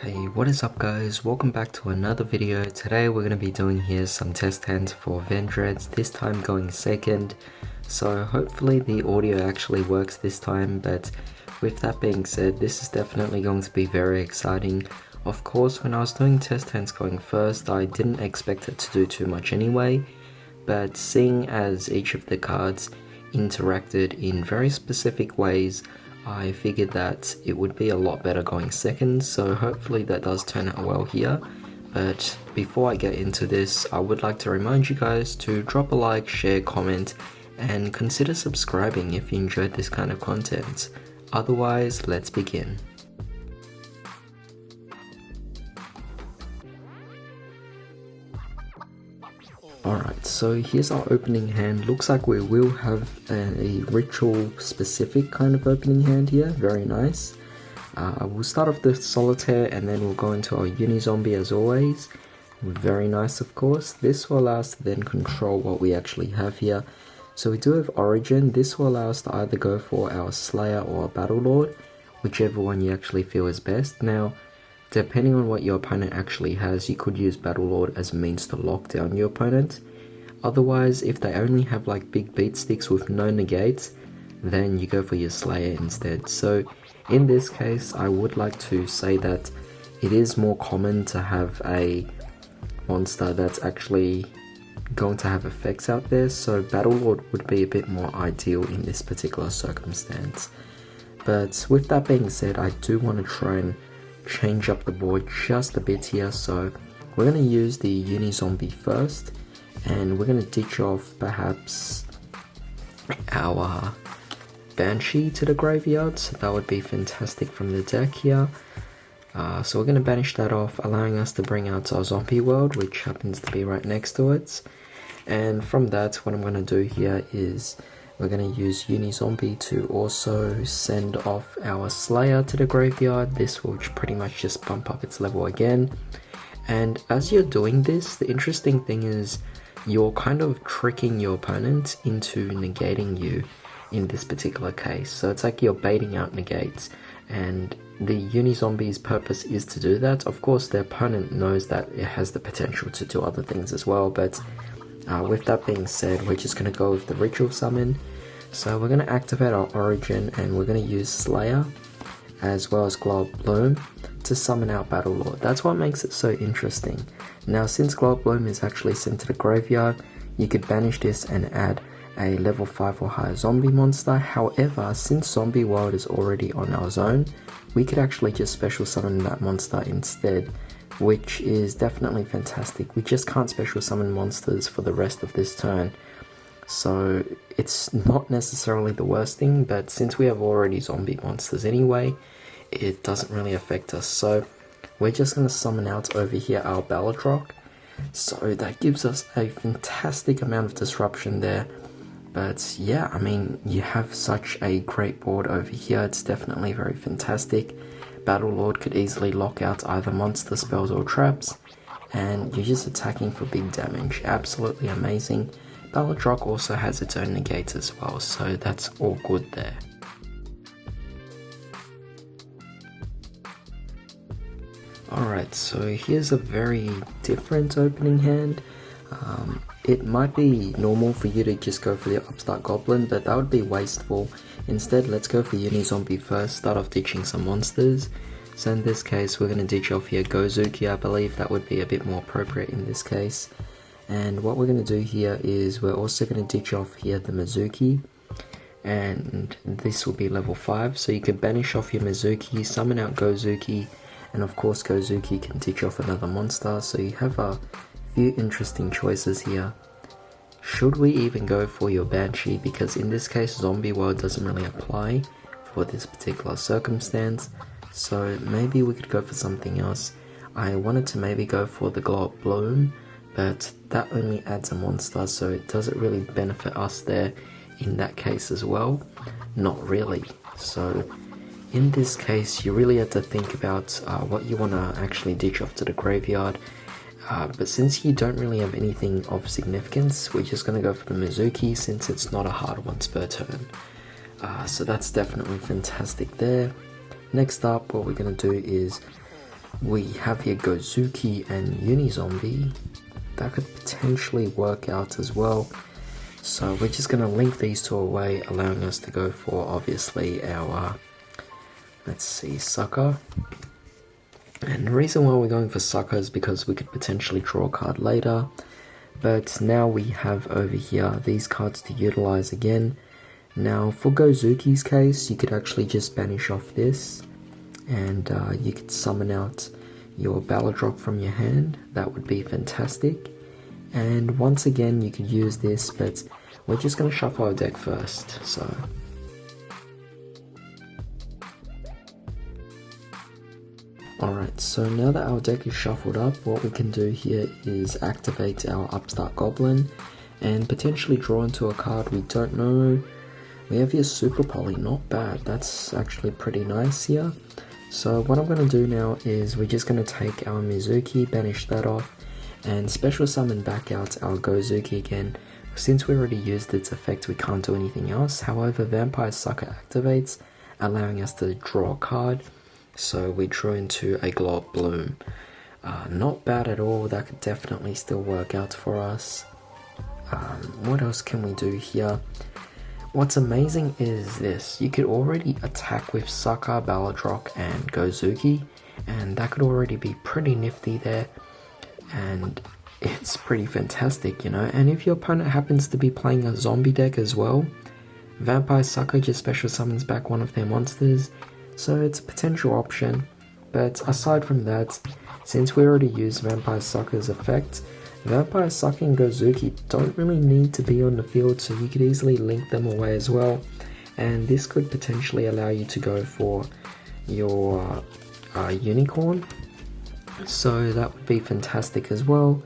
Hey, what is up guys? Welcome back to another video. Today we're going to be doing here some test hands for Vendreads, this time going second. So hopefully the audio actually works this time, but with that being said, this is definitely going to be very exciting. Of course, when I was doing test hands going first, I didn't expect it to do too much anyway, but seeing as each of the cards interacted in very specific ways, I figured that it would be a lot better going second, so hopefully that does turn out well here. But before I get into this, I would like to remind you guys to drop a like, share, comment, and consider subscribing if you enjoyed this kind of content. Otherwise, let's begin. Alright, so here's our opening hand. Looks like we will have a ritual specific kind of opening hand here. Very nice. We'll start off the solitaire and then we'll go into our uni zombie as always. Very nice, of course. This will allow us to then control what we actually have here. So we do have origin. This will allow us to either go for our slayer or battle lord, whichever one you actually feel is best. Now, depending on what your opponent actually has, you could use Battle Lord as a means to lock down your opponent. Otherwise, if they only have like big beat sticks with no negates, then you go for your Slayer instead. So in this case, I would like to say that it is more common to have a monster that's actually going to have effects out there, so Battle Lord would be a bit more ideal in this particular circumstance. But with that being said, I do want to try and change up the board just a bit here, so we're going to use the uni zombie first, and we're going to ditch off perhaps our banshee to the graveyard, so that would be fantastic from the deck here. So we're going to banish that off, allowing us to bring out our zombie world, which happens to be right next to it. And from that, what I'm going to do here is we're going to use uni zombie to also send off our slayer to the graveyard. This will pretty much just bump up its level again. And as you're doing this, the interesting thing is you're kind of tricking your opponent into negating you in this particular case. So it's like you're baiting out negates, and the uni zombie's purpose is to do that. Of course, the opponent knows that it has the potential to do other things as well, but with that being said, we're just going to go with the ritual summon. So we're going to activate our origin, and we're going to use Slayer as well as Glow Bloom to summon out Battle Lord. That's what makes it so interesting. Now, since Glow Bloom is actually sent to the graveyard, you could banish this and add a level 5 or higher zombie monster. However, since Zombie World is already on our zone, we could actually just special summon that monster instead, which is definitely fantastic. We just can't special summon monsters for the rest of this turn. So it's not necessarily the worst thing, but since we have already zombie monsters anyway, it doesn't really affect us. So we're just going to summon out over here our Balladrock. So that gives us a fantastic amount of disruption there. But yeah, I mean, you have such a great board over here. It's definitely very fantastic. Battle Lord could easily lock out either monster spells or traps, and you're just attacking for big damage. Absolutely amazing. Balladrock also has its own negates as well, so that's all good there. Alright, so here's a very different opening hand. It might be normal for you to just go for the Upstart Goblin, but that would be wasteful. Instead, let's go for Uni Zombie first, start off ditching some monsters. So in this case, we're going to ditch off here Gozuki. I believe that would be a bit more appropriate in this case. And what we're going to do here is we're also going to ditch off here the Mizuki, and this will be level 5, so you can banish off your Mizuki, summon out Gozuki, and of course Gozuki can ditch off another monster, so you have a few interesting choices here. Should we even go for your Banshee, because in this case Zombie World doesn't really apply for this particular circumstance, so maybe we could go for something else. I wanted to maybe go for the Glow Up Bloom, but that only adds a monster, so it doesn't really benefit us there in that case as well. Not really. So in this case, you really have to think about what you want to actually ditch off to the graveyard. But since you don't really have anything of significance, we're just going to go for the Mizuki, since it's not a hard once per turn. So that's definitely fantastic there. Next up, what we're going to do is We have here Gozuki and Unizombie. That could potentially work out as well. So we're just going to link these two away, allowing us to go for obviously our, let's see, Sucker. And the reason why we're going for Sucker is because we could potentially draw a card later. But now we have over here these cards to utilize again. Now for Gozuki's case, you could actually just banish off this. And you could summon out your Balladrop from your hand. That would be fantastic. And once again, you could use this, but we're just going to shuffle our deck first. So alright, so now that our deck is shuffled up, what we can do here is activate our Upstart Goblin and potentially draw into a card we don't know. We have here Super Poly, not bad. That's actually pretty nice here. So what I'm going to do now is we're just going to take our Mizuki, banish that off, and special summon back out our Gozuki again. Since we already used its effect, we can't do anything else. However, Vampire Sucker activates, allowing us to draw a card. So we drew into a Glow of Bloom. Not bad at all. That could definitely still work out for us. What else can we do here? What's amazing is this. You could already attack with Sucker, Balladrop, and Gozuki, and that could already be pretty nifty there. And it's pretty fantastic, you know. And if your opponent happens to be playing a zombie deck as well, Vampire Sucker just special summons back one of their monsters, so it's a potential option. But aside from that, since we already used Vampire Sucker's effect, Vampire Sucker and Gozuki don't really need to be on the field, so you could easily link them away as well. And this could potentially allow you to go for your Unicorn. So that would be fantastic as well.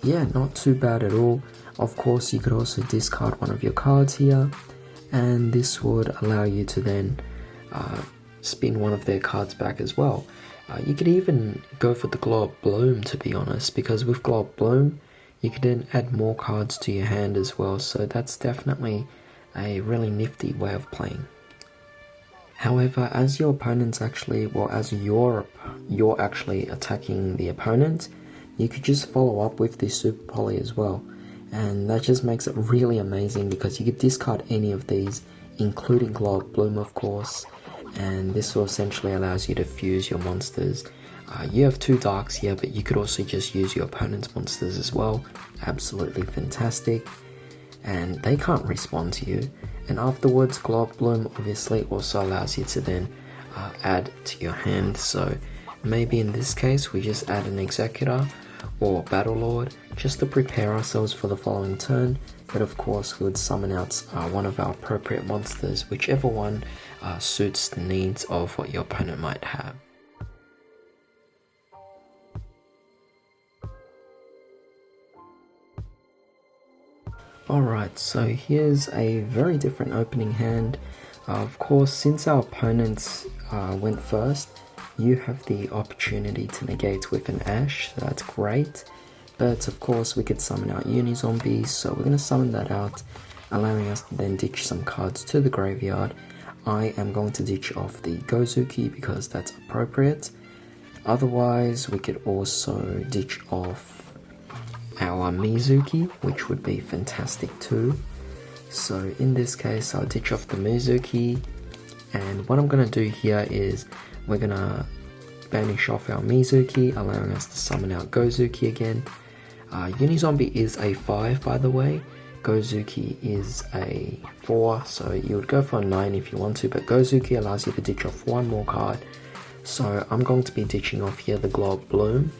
Yeah, not too bad at all. Of course, you could also discard one of your cards here, and this would allow you to then spin one of their cards back as well. You could even go for the Glow of Bloom, to be honest, because with Glow of Bloom, you could then add more cards to your hand as well, so that's definitely a really nifty way of playing. However, as your opponent's actually, well, as you're actually attacking the opponent, you could just follow up with this Super Poly as well. And that just makes it really amazing because you could discard any of these, including Glow of Bloom, of course. And this will essentially allows you to fuse your monsters. You have 2 darks here, but you could also just use your opponent's monsters as well. Absolutely fantastic. And they can't respond to you. And afterwards, Glow of Bloom obviously also allows you to then add to your hand. So maybe in this case, we just add an Executor or Battle Lord just to prepare ourselves for the following turn. But of course, we would summon out one of our appropriate monsters, whichever one suits the needs of what your opponent might have. Alright, so here's a very different opening hand. Of course, since our opponents went first, you have the opportunity to negate with an Ash, so that's great. But of course, we could summon out Unizombie, so we're going to summon that out, allowing us to then ditch some cards to the graveyard. I am going to ditch off the Gozuki because that's appropriate. Otherwise, we could also ditch off our Mizuki, which would be fantastic too. So in this case, I'll ditch off the Mizuki, and what I'm going to do here is we're going to banish off our Mizuki, allowing us to summon out Gozuki again. Unizombie is a 5, by the way. Gozuki is a 4, so you would go for a 9 if you want to, but Gozuki allows you to ditch off one more card. So I'm going to be ditching off here the Glow of Bloom,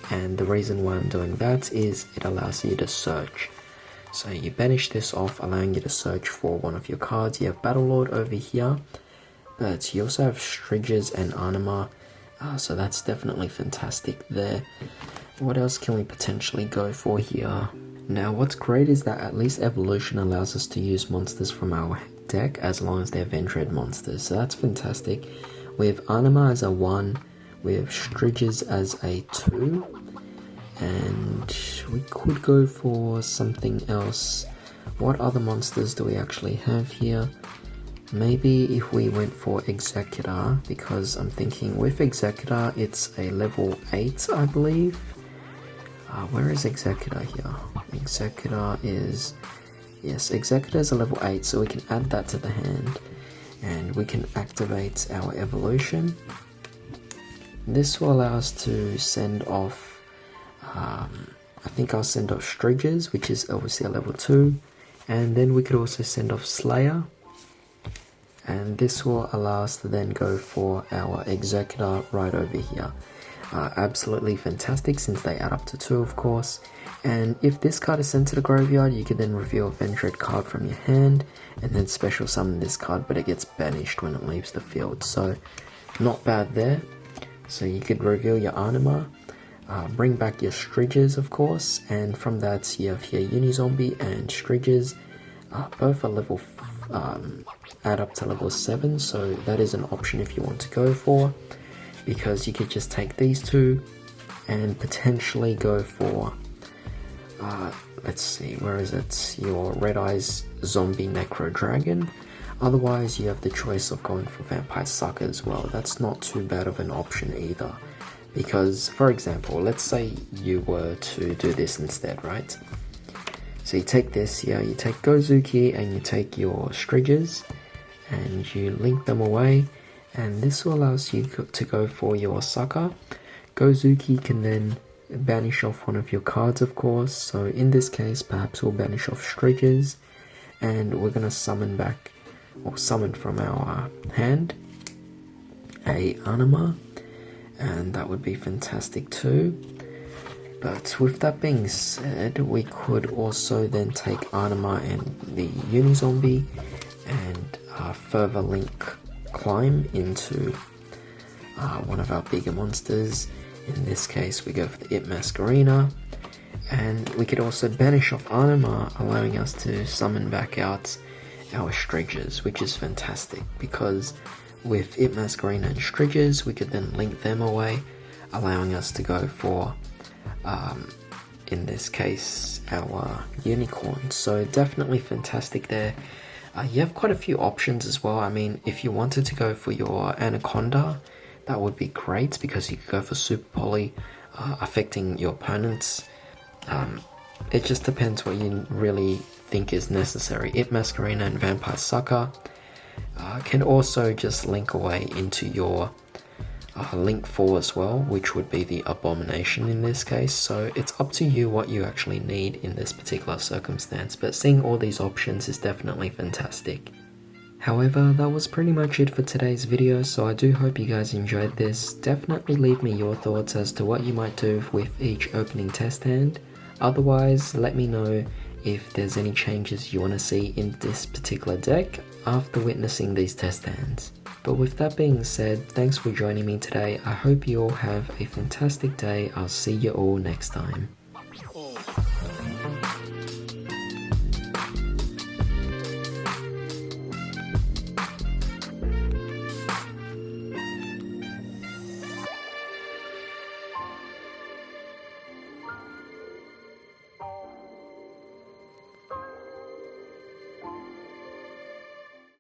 and the reason why I'm doing that is it allows you to search. So you banish this off, allowing you to search for one of your cards. You have Battle Lord over here, but you also have Striges and Anima, so that's definitely fantastic there. What else can we potentially go for here? Now what's great is that at least Evolution allows us to use monsters from our deck as long as they're Vendread monsters, so that's fantastic. We have Anima as a 1, we have Striges as a 2, and we could go for something else. What other monsters do we actually have here? Maybe if we went for Executor, because I'm thinking with Executor it's a level 8, I believe. Where is Executor here? Executor is... Yes, Executor is a level 8, so we can add that to the hand. And we can activate our evolution. This will allow us to send off... I think I'll send off Striges, which is obviously a level 2. And then we could also send off Slayer. And this will allow us to then go for our Executor right over here. Absolutely fantastic since they add up to 2, of course. And if this card is sent to the graveyard, you can then reveal a Vendread card from your hand and then special summon this card, but it gets banished when it leaves the field. So not bad there. So you could reveal your Anima, bring back your Striges, of course, and from that you have your Unizombie and Striges. Both are level add up to level 7, so that is an option if you want to go for, because you could just take these two and potentially go for let's see, where is it, your Red Eyes Zombie Necro Dragon. Otherwise you have the choice of going for Vampire Sucker as well. That's not too bad of an option either, because for example, let's say you were to do this instead, right? So you take this here, you take Gozuki and you take your Striges and you link them away, and this will allow you to go for your Sucker. Gozuki can then banish off one of your cards, of course, so in this case perhaps we'll banish off Striges, and we're going to summon back, or summon from our hand, a Anima, and that would be fantastic too. But with that being said, we could also then take Anima and the Unizombie and further link Climb into one of our bigger monsters. In this case we go for the Masquerena, and we could also banish off Anima, allowing us to summon back out our Striges, which is fantastic, because with Masquerena and Striges we could then link them away, allowing us to go for in this case our Unicorn. So definitely fantastic there. You have quite a few options as well. I mean, if you wanted to go for your Anaconda, that would be great, because you could go for Super Poly, affecting your opponents. It just depends what you really think is necessary. Masquerena and Vampire Sucker can also just link away into your link 4 as well, which would be the Abomination in this case. So it's up to you what you actually need in this particular circumstance, but seeing all these options is definitely fantastic. However, that was pretty much it for today's video, so I do hope you guys enjoyed this. Definitely leave me your thoughts as to what you might do with each opening test hand. Otherwise, let me know if there's any changes you want to see in this particular deck after witnessing these test hands. But with that being said, thanks for joining me today. I hope you all have a fantastic day. I'll see you all next time.